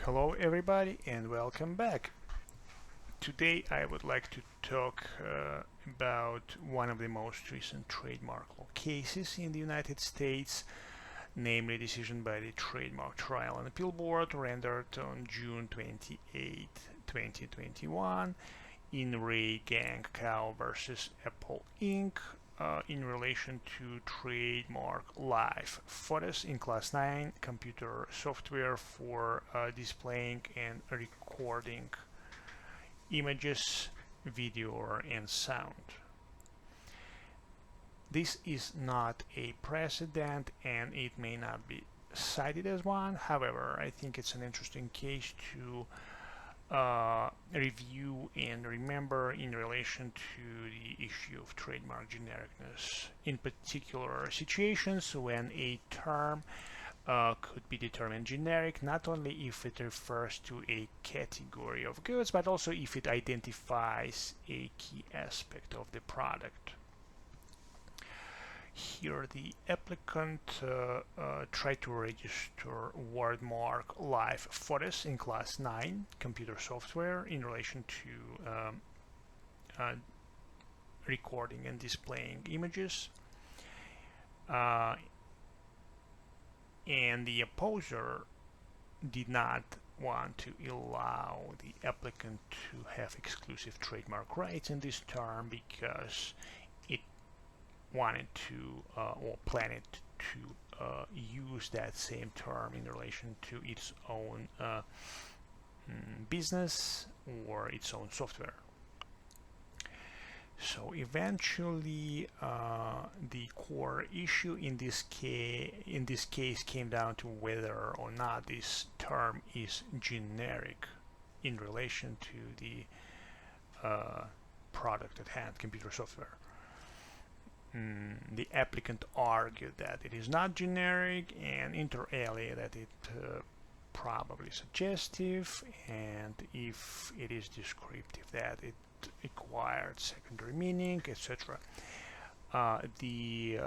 Hello everybody and welcome back. Today I would like to talk about one of the most recent trademark law cases in the United States, namely a decision by the Trademark Trial and Appeal Board rendered on June 28, 2021 in Ray Gang Cow versus Apple Inc. In relation to trademark live photos in Class 9 computer software for displaying and recording images, video, and sound. This is not a precedent and it may not be cited as one. However, I think it's an interesting case to review and remember in relation to the issue of trademark genericness, in particular situations when a term could be determined generic not only if it refers to a category of goods but also if it identifies a key aspect of the product. Here the applicant tried to register wordmark live photos in Class 9 computer software in relation to recording and displaying images. And the opposer did not want to allow the applicant to have exclusive trademark rights in this term because it wanted to or planned to use that same term in relation to its own business or its own software. So eventually the core issue in this case came down to whether or not this term is generic in relation to the product at hand, computer software. The applicant argued that it is not generic, and inter alia that it probably suggestive, and if it is descriptive that it acquired secondary meaning, etc. The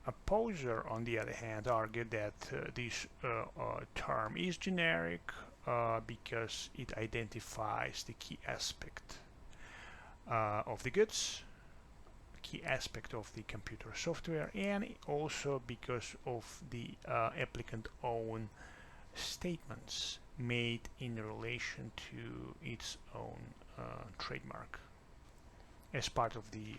opposer, on the other hand, argued that this term is generic because it identifies the key aspect of the goods, key aspect of the computer software, and also because of the applicant own statements made in relation to its own trademark as part of the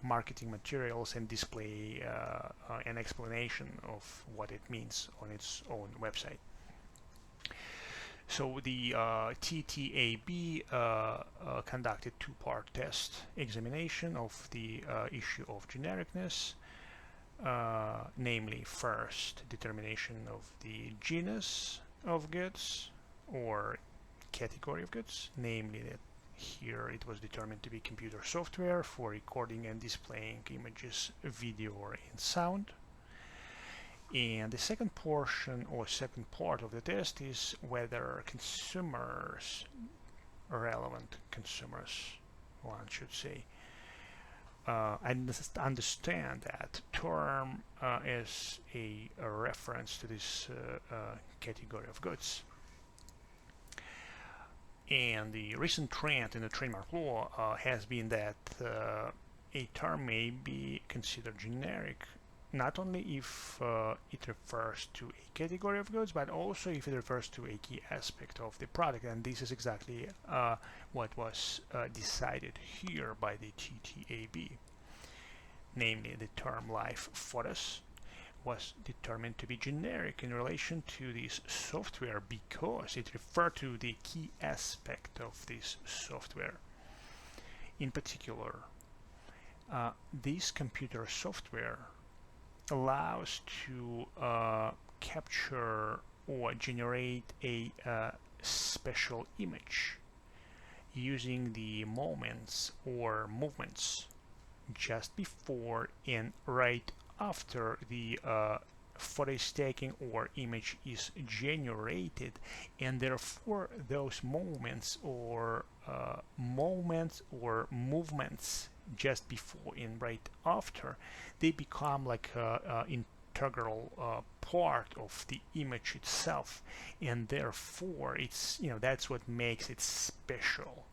marketing materials and display an explanation of what it means on its own website. So the TTAB conducted two-part test examination of the issue of genericness, namely first determination of the genus of goods or category of goods, namely that here it was determined to be computer software for recording and displaying images, video, and sound. And the second portion or second part of the test is whether consumers, relevant consumers, one should say, understand that term as a reference to this category of goods. And the recent trend in the trademark law has been that a term may be considered generic not only if it refers to a category of goods, but also if it refers to a key aspect of the product. And this is exactly what was decided here by the TTAB. Namely, the term live photos was determined to be generic in relation to this software because it referred to the key aspect of this software. In particular, this computer software allows to capture or generate a special image using the moments or movements just before and right after the photo is taken or image is generated, and therefore those moments or movements just before and right after, they become like integral part of the image itself, and therefore it's, that's what makes it special,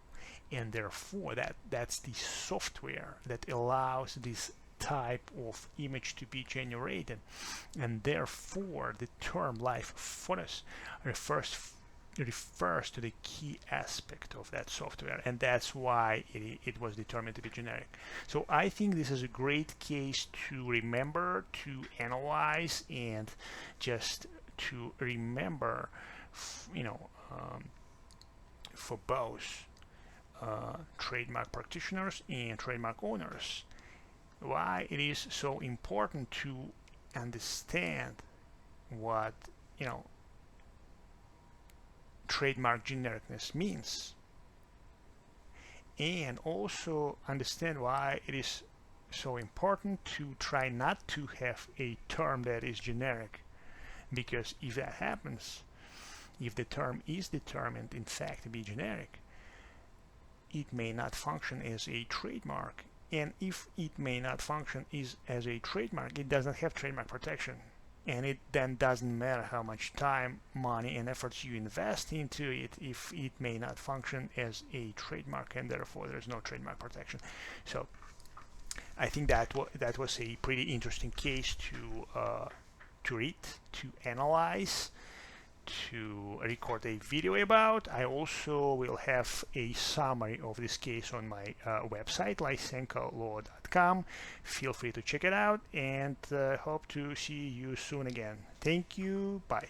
and therefore that's the software that allows this type of image to be generated, and therefore the term live photos refers to the key aspect of that software, and that's why it was determined to be generic. So I think this is a great case to remember, to analyze, and just to remember, for both trademark practitioners and trademark owners, why it is so important to understand what trademark genericness means, and also understand why it is so important to try not to have a term that is generic, because if that happens, if the term is determined in fact to be generic, it may not function as a trademark, and if it may not function as a trademark, it doesn't have trademark protection. And it then doesn't matter how much time, money, and efforts you invest into it if it may not function as a trademark, and therefore there's no trademark protection. So I think that was a pretty interesting case to read, to analyze, to record a video about. I also will have a summary of this case on my website, lysenkolaw.com. Feel free to check it out, and hope to see you soon again. Thank you. Bye.